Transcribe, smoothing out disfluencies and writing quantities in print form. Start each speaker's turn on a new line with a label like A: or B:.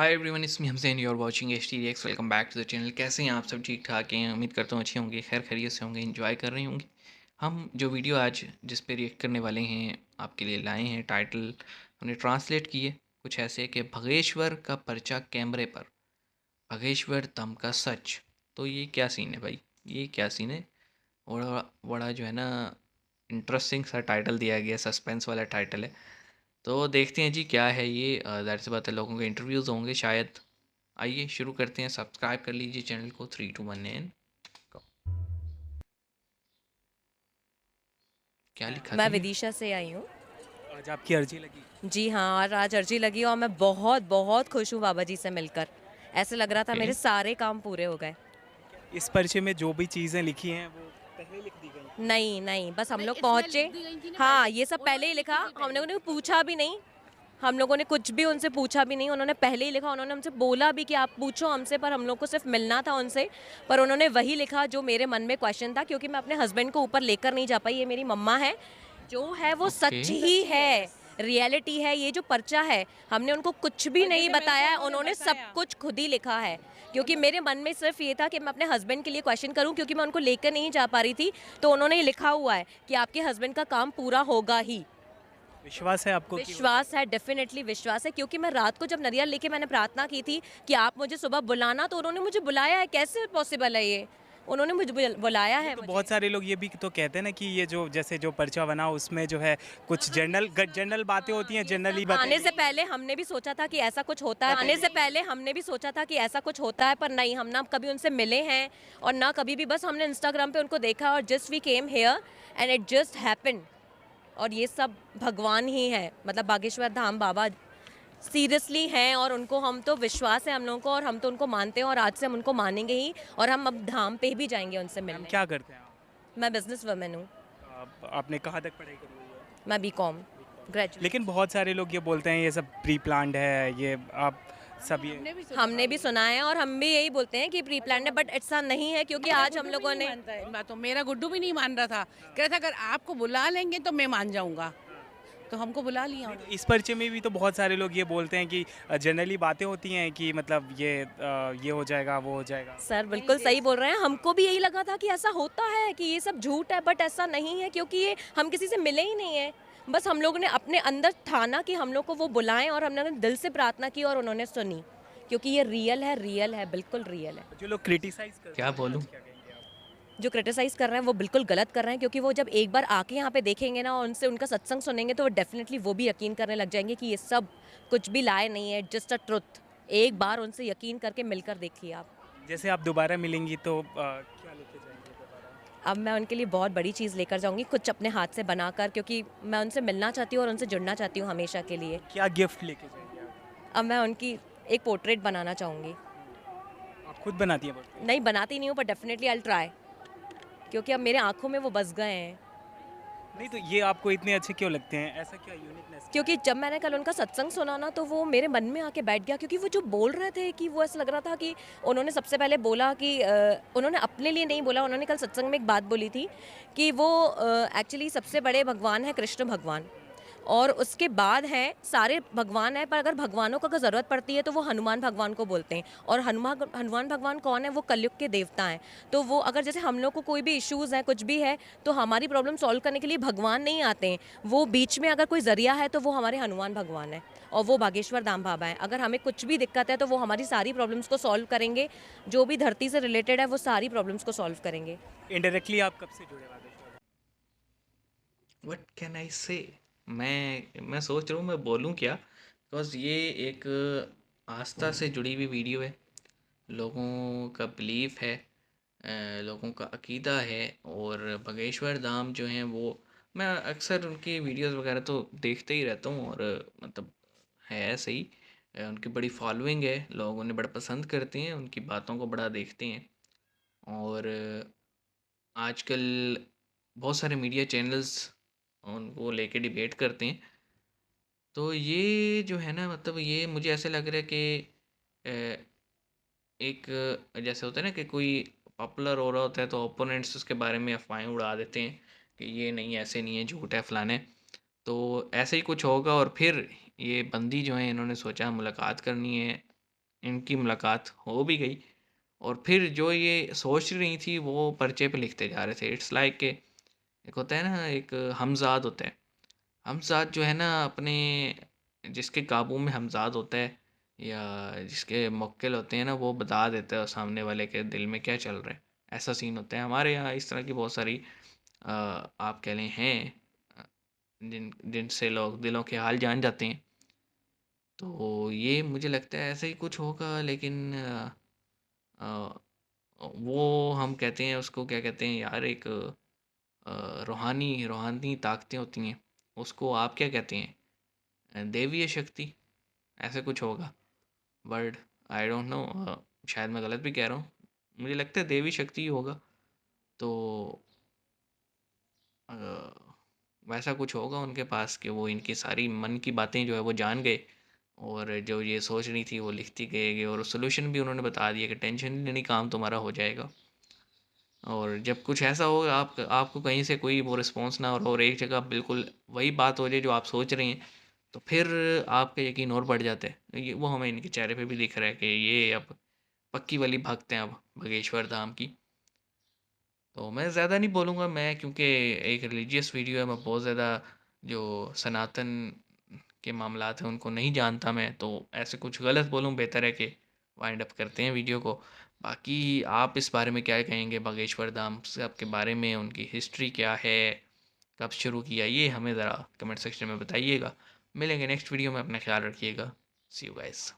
A: Hi everyone, it's me Hamzain, you are watching HTX। Welcome back to the channel. कैसे हैं आप सब? ठीक ठाक हैं? उम्मीद करता हूँ अच्छे होंगे, खैर खैरियत से होंगे, एंजॉय कर रहे होंगे। हम जो वीडियो आज जिस पे रिएक्ट करने वाले हैं आपके लिए लाए हैं, टाइटल हमने ट्रांसलेट किए कुछ ऐसे कि भगेश्वर का पर्चा कैमरे पर, भगेश्वर दम का सच। तो ये क्या सीन है भाई? ये क्या सीन है? बड़ा बड़ा जो है ना, इंटरेस्टिंग सा टाइटल दिया गया, सस्पेंस वाला टाइटल है। तो देखते हैं जी क्या है ये। ज़ाहिर सी बात है, लोगों के इंटरव्यूज़ होंगे शायद। आइए शुरू करते हैं। सब्सक्राइब कर लीजिए चैनल को। 3 2 1 एंड क्या लिखा था
B: मैं
A: ये?
B: विदिशा से आई हूँ।
C: आज आपकी अर्जी लगी।
B: जी हाँ, और आज अर्जी लगी और मैं बहुत बहुत खुश हूँ बाबा जी से मिलकर। ऐसे लग रहा था
A: ओके।
B: मेरे सारे काम पूरे हो गए।
C: इस पर्चे में जो भी चीज़ें लिखी हैं वो पहले लिख दी गई थी।
B: नहीं, नहीं, बस हम
D: नहीं,
B: लोग
D: इसमें लिख
B: पहुँचे।
D: दी गई थी ना
B: हाँ,
D: पहले।
B: ये सब पहले ही
D: उन्होंने
B: लिखा,
D: लिखी थी
B: हम
D: पहले।
B: लोगों ने पूछा भी नहीं। हम लोगों ने कुछ भी उनसे पूछा भी नहीं, उन्होंने पहले ही लिखा। उन्होंने हमसे बोला भी कि आप पूछो हमसे, पर हम लोग को सिर्फ मिलना था उनसे। पर उन्होंने वही लिखा जो मेरे मन में क्वेश्चन था, क्योंकि मैं अपने हस्बैंड को ऊपर लेकर नहीं जा पाई। ये मेरी मम्मा है, जो है वो
A: ओके।
B: सच ही है, रियलिटी है। ये जो पर्चा है, हमने उनको कुछ भी
D: और
B: नहीं
D: जैसे मेरे को
B: बताया,
D: उन्होंने
B: उन्होंने सब
D: बताया।
B: कुछ खुद ही लिखा है। क्योंकि मेरे मन में सिर्फ ये था कि मैं अपने हस्बैंड के लिए क्वेश्चन करूं, क्योंकि मैं उनको लेकर नहीं जा पा रही थी। तो उन्होंने ये लिखा हुआ है कि आपके हस्बैंड का काम पूरा होगा ही।
C: विश्वास है आपको कि हो
B: विश्वास
C: जाएगा?
B: है, डेफिनेटली विश्वास है, क्योंकि मैं रात को जब नारियल लेके मैंने प्रार्थना की थी कि आप मुझे सुबह बुलाना, तो उन्होंने मुझे बुलाया है। कैसे पॉसिबल है ये? उन्होंने मुझे बुलाया
C: ये
B: है
C: तो
B: मुझे।
C: बहुत सारे लोग ये भी तो कहते हैं ना कि ये जो जैसे जो पर्चा बना उसमें जो है कुछ जनरल बातें होती हैं, जनरली
B: आने
C: बातें।
B: से पहले हमने भी सोचा था कि ऐसा कुछ होता है। आने से पहले हमने भी सोचा था कि ऐसा कुछ होता है, पर नहीं, हम ना कभी उनसे मिले हैं और ना कभी भी, बस हमने इंस्टाग्राम पे उनको देखा और just we came here and it just happened. और ये सब भगवान ही है, मतलब बागेश्वर धाम बाबा सीरियसली हैं, और उनको हम तो विश्वास है हम लोगों को, और हम तो उनको मानते हैं, और आज से हम उनको मानेंगे ही। और हम अब धाम पे भी जाएंगे उनसे
C: मैम
B: मिलने।
C: क्या करते हैं आप?
B: मैं बिजनेस वुमेन हूँ।
C: आपने कहाँ तक पढ़ाई करी हुई है?
B: मैं बीकॉम ग्रेजुएट।
C: लेकिन बहुत सारे लोग ये बोलते हैं ये सब प्री प्लान्ड है, ये आप सब ये
D: हमने भी सुना
B: हमने भी सुना है, और हम भी यही बोलते हैं कि प्री प्लान है, बट ऐसा नहीं है, क्योंकि
D: मेरा
B: आज हम
D: गुड्डू भी
B: लोगों
D: नहीं
B: ने
D: मानता है इन बातों। मेरा गुड्डू भी नहीं मान रहा था, कह रहा था अगर आपको बुला लेंगे तो मैं मान जाऊंगा। तो हमको बुला लिया उन्होंने।
C: इस पर्चे में भी तो बहुत सारे लोग ये बोलते हैं कि जनरली बातें होती हैं कि मतलब ये हो जाएगा, वो हो जाएगा।
B: सर बिल्कुल सही बोल रहे हैं। हमको भी यही लगा था कि ऐसा होता है, कि ये सब झूठ है, बट ऐसा नहीं है, क्योंकि ये हम किसी से मिले ही नहीं है। बस हम लोगों ने अपने अंदर ठाना कि हम लोग को वो बुलाएं, और हम लोगों ने दिल से प्रार्थना की और उन्होंने सुनी, क्योंकि ये रियल है, बिल्कुल रियल है।
C: जो लोग क्रिटिसाइज करते
A: क्या
C: हैं
A: बोलूं?
C: आज क्या कहेंगे आप?
B: जो क्रिटिसाइज़ कर रहे हैं वो बिल्कुल गलत कर रहे हैं, क्योंकि वो जब एक बार आके यहाँ पे देखेंगे ना और उनसे उनका सत्संग सुनेंगे, तो वो डेफिनेटली वो भी यकीन करने लग जाएंगे कि ये सब कुछ भी लाए नहीं है, जस्ट अ ट्रुथ। एक बार उनसे यकीन करके मिलकर देखिए आप।
C: जैसे आप दोबारा मिलेंगी तो क्या लेके जाएंगे दोबारा?
B: अब मैं उनके लिए बहुत बड़ी चीज़ लेकर जाऊंगी, कुछ अपने हाथ से बनाकर, क्योंकि मैं उनसे मिलना चाहती हूँ और उनसे जुड़ना चाहती हूँ हमेशा के लिए।
C: क्या गिफ्ट लेके जाएंगे आप?
B: अब मैं उनकी एक पोर्ट्रेट बनाना चाहूँगी।
C: आप खुद बनाती हैं portrait?
B: नहीं, बनाती नहीं हूँ, पर डेफिनेटली आई ट्राई, क्योंकि अब मेरे आँखों में वो बस गए हैं।
C: नहीं तो ये आपको इतने अच्छे क्यों लगते हैं? ऐसा क्या यूनिकनेस?
B: क्योंकि जब मैंने कल उनका सत्संग सुना ना, तो वो मेरे मन में आके बैठ गया, क्योंकि वो जो बोल रहे थे कि वो ऐसा लग रहा था कि उन्होंने सबसे पहले बोला कि उन्होंने अपने लिए नहीं बोला, उन्होंने कल सत्संग में एक बात बोली थी कि वो एक्चुअली सबसे बड़े भगवान है कृष्ण भगवान, और उसके बाद हैं सारे भगवान हैं, पर अगर भगवानों को अगर ज़रूरत पड़ती है तो वो हनुमान भगवान को बोलते हैं। और हनुमान भगवान कौन है? वो कलयुग के देवता हैं। तो वो अगर जैसे हम लोग को कोई भी इश्यूज़ है, कुछ भी है, तो हमारी प्रॉब्लम सॉल्व करने के लिए भगवान नहीं आते हैं। वो बीच में अगर कोई ज़रिया है तो वो हमारे हनुमान भगवान है, और वो बागेश्वर धाम बाबा हैं। अगर हमें कुछ भी दिक्कत है तो वो हमारी सारी प्रॉब्लम्स को सॉल्व करेंगे। जो भी धरती से रिलेटेड है वो सारी प्रॉब्लम्स को सॉल्व करेंगे।
C: इनडायरेक्टली आप कब से जुड़े बागेश्वर?
A: व्हाट कैन आई से? मैं सोच रहा हूँ मैं बोलूँ क्या, बिकॉज ये एक आस्था से जुड़ी हुई वीडियो है। लोगों का बिलीफ है, लोगों का अकीदा है। और बागेश्वर धाम जो हैं वो, मैं अक्सर उनकी वीडियोस वगैरह तो देखते ही रहता हूँ। और मतलब है सही। उनकी बड़ी फॉलोइंग है, लोग उन्हें बड़ा पसंद करते हैं, उनकी बातों को बड़ा देखते हैं। और आजकल बहुत सारे मीडिया चैनल्स उनको लेके डिबेट करते हैं। तो ये जो है ना, मतलब ये मुझे ऐसे लग रहा है कि अ, एक जैसे होता है ना कि कोई पॉपुलर हो रहा होता है तो ओपोनेंट्स उसके बारे में अफवाहें उड़ा देते हैं कि ये नहीं, ऐसे नहीं है, झूठ है, फलाना है। तो ऐसे ही कुछ होगा, और फिर ये बंदी जो है इन्होंने सोचा मुलाकात करनी है इनकी मुलाकात हो भी गई और फिर जो ये सोच रही थी वो पर्चे पे लिखते जा रहे थे। इट्स लाइक के एक होता है ना, एक हमज़ाद होता है। हमज़ाद जो है ना अपने, जिसके काबू में हमज़ाद होता है या जिसके मुवक्किल होते हैं ना, वो बता देता है सामने वाले के दिल में क्या चल रहा है। ऐसा सीन होता है हमारे यहाँ। इस तरह की बहुत सारी आप कह लें हैं, अ, जिनसे लोग दिलों के हाल जान जाते हैं। तो ये मुझे लगता है ऐसा ही कुछ होगा, लेकिन अ, वो हम कहते हैं उसको, क्या कहते हैं यार, एक रूहानी रूहानी ताकतें होती हैं, उसको आप क्या कहते हैं? दैवीय शक्ति, ऐसा कुछ होगा वर्ड। आई डोंट नो, शायद मैं गलत भी कह रहा हूँ। मुझे लगता है दैवी शक्ति ही होगा। तो अ, वैसा कुछ होगा उनके पास कि वो इनकी सारी मन की बातें जो है वो जान गए, और जो ये सोच रही थी वो लिखती गई, और सोल्यूशन भी उन्होंने बता दिया कि टेंशन नहीं लेनी, काम तुम्हारा हो जाएगा। और जब कुछ ऐसा हो, आपको कहीं से कोई वो रिस्पॉन्स ना हो और एक जगह बिल्कुल वही बात हो जाए जो आप सोच रहे हैं, तो फिर आपका यकीन और बढ़ जाता है। ये वो हमें इनके चेहरे पे भी दिख रहा है कि ये अब पक्की वाली भक्त हैं अब बागेश्वर धाम की। तो मैं ज़्यादा नहीं बोलूँगा मैं, क्योंकि एक रिलीजियस वीडियो है, मैं बहुत ज़्यादा जो सनातन के मामलात हैं उनको नहीं जानता मैं, तो ऐसे कुछ गलत बोलूँ बेहतर है कि वाइंड अप करते हैं वीडियो को। बाकी आप इस बारे में क्या कहेंगे, बागेश्वर धाम साहब के बारे में, उनकी हिस्ट्री क्या है, कब शुरू किया, ये हमें ज़रा कमेंट सेक्शन में बताइएगा। मिलेंगे नेक्स्ट वीडियो में, अपना ख्याल रखिएगा। सी यू गाइस।